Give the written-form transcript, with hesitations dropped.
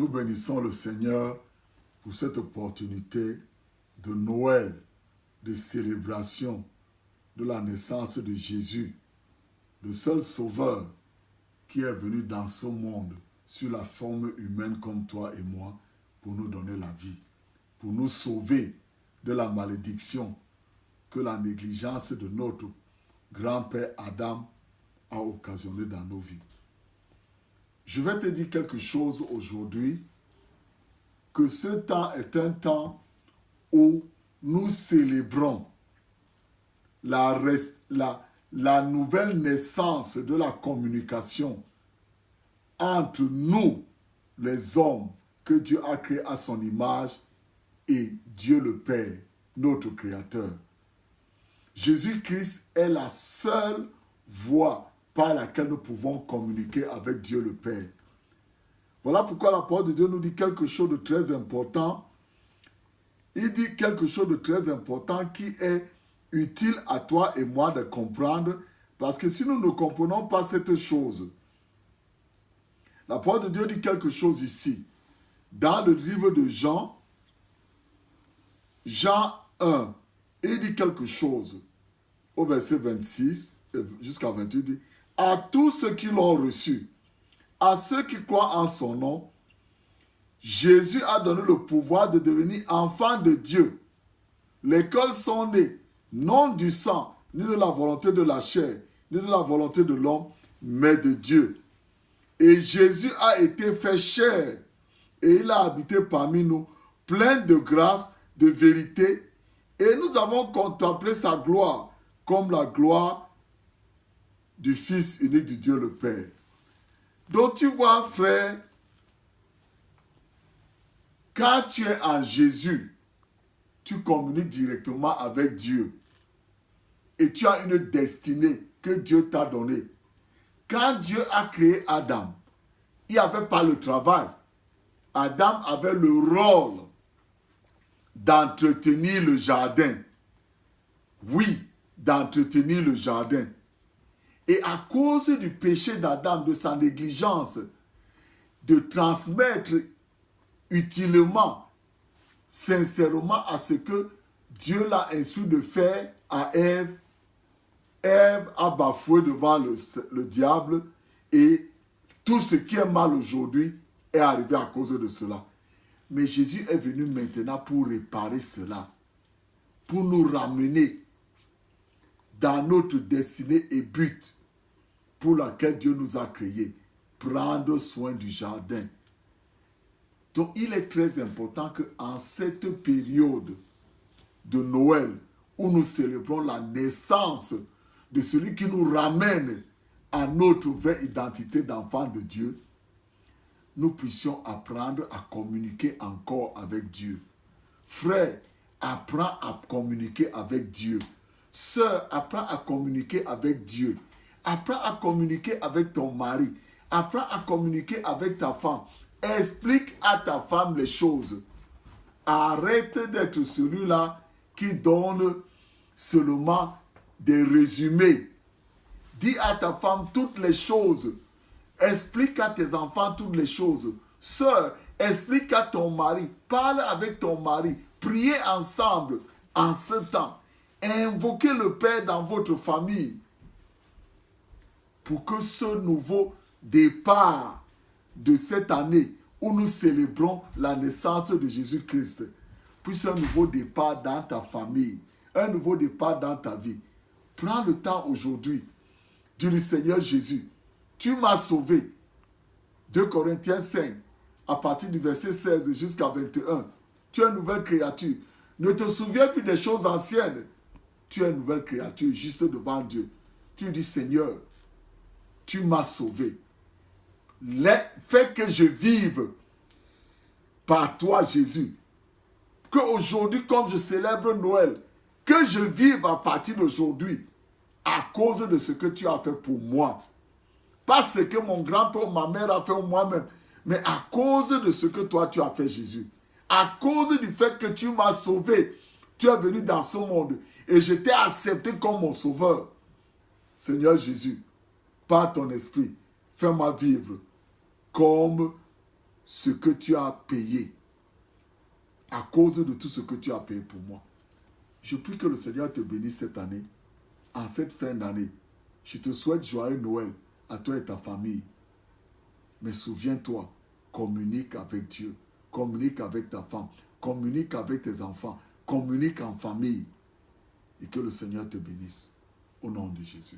Nous bénissons le Seigneur pour cette opportunité de Noël, de célébration de la naissance de Jésus, le seul sauveur qui est venu dans ce monde sur la forme humaine comme toi et moi pour nous donner la vie, pour nous sauver de la malédiction que la négligence de notre grand-père Adam a occasionné dans nos vies. Je vais te dire quelque chose aujourd'hui, que ce temps est un temps où nous célébrons la nouvelle naissance de la communication entre nous, les hommes que Dieu a créés à son image, et Dieu le Père, notre Créateur. Jésus-Christ est la seule voie par laquelle nous pouvons communiquer avec Dieu le Père. Voilà pourquoi la parole de Dieu nous dit quelque chose de très important. Il dit quelque chose de très important qui est utile à toi et moi de comprendre, parce que si nous ne comprenons pas cette chose, la parole de Dieu dit quelque chose ici. Dans le livre de Jean 1, il dit quelque chose au verset 26 jusqu'à 28, il dit « À tous ceux qui l'ont reçu, à ceux qui croient en son nom, Jésus a donné le pouvoir de devenir enfants de Dieu. Lesquels sont nés, non du sang, ni de la volonté de la chair, ni de la volonté de l'homme, mais de Dieu. Et Jésus a été fait chair, et il a habité parmi nous, plein de grâce, de vérité, et nous avons contemplé sa gloire, comme la gloire du Fils unique de Dieu le Père. » Donc tu vois, frère, quand tu es en Jésus, tu communiques directement avec Dieu. Et tu as une destinée que Dieu t'a donnée. Quand Dieu a créé Adam, il n'y avait pas le travail. Adam avait le rôle d'entretenir le jardin. Oui, d'entretenir le jardin. Et à cause du péché d'Adam, de sa négligence, de transmettre utilement, sincèrement à ce que Dieu l'a instruit de faire à Ève, Ève a bafoué devant le diable, et tout ce qui est mal aujourd'hui est arrivé à cause de cela. Mais Jésus est venu maintenant pour réparer cela, pour nous ramener dans notre destinée et but pour laquelle Dieu nous a créés, prendre soin du jardin. Donc il est très important qu'en cette période de Noël, où nous célébrons la naissance de celui qui nous ramène à notre vraie identité d'enfant de Dieu, nous puissions apprendre à communiquer encore avec Dieu. Frère, apprends à communiquer avec Dieu. Sœur, apprends à communiquer avec Dieu. Apprends à communiquer avec ton mari. Apprends à communiquer avec ta femme. Explique à ta femme les choses. Arrête d'être celui-là qui donne seulement des résumés. Dis à ta femme toutes les choses. Explique à tes enfants toutes les choses. Sœur, explique à ton mari. Parle avec ton mari. Priez ensemble en ce temps. Invoquez le Père dans votre famille pour que ce nouveau départ de cette année où nous célébrons la naissance de Jésus-Christ puisse un nouveau départ dans ta famille, un nouveau départ dans ta vie. Prends le temps aujourd'hui. Dis le Seigneur Jésus, tu m'as sauvé. 2 Corinthiens 5, à partir du verset 16 jusqu'à 21. Tu es une nouvelle créature. Ne te souviens plus des choses anciennes. Tu es une nouvelle créature juste devant Dieu. Tu dis, Seigneur, tu m'as sauvé. Fais que je vive par toi, Jésus. Qu'aujourd'hui, comme je célèbre Noël, que je vive à partir d'aujourd'hui à cause de ce que tu as fait pour moi. Pas ce que mon grand-père ou ma mère a fait moi-même, mais à cause de ce que toi tu as fait, Jésus. À cause du fait que tu m'as sauvé, tu es venu dans ce monde et je t'ai accepté comme mon sauveur. Seigneur Jésus, par ton esprit, fais-moi vivre comme ce que tu as payé, à cause de tout ce que tu as payé pour moi. Je prie que le Seigneur te bénisse cette année, en cette fin d'année. Je te souhaite joyeux Noël à toi et ta famille. Mais souviens-toi, communique avec Dieu, communique avec ta femme, communique avec tes enfants, communique en famille. Et que le Seigneur te bénisse. Au nom de Jésus.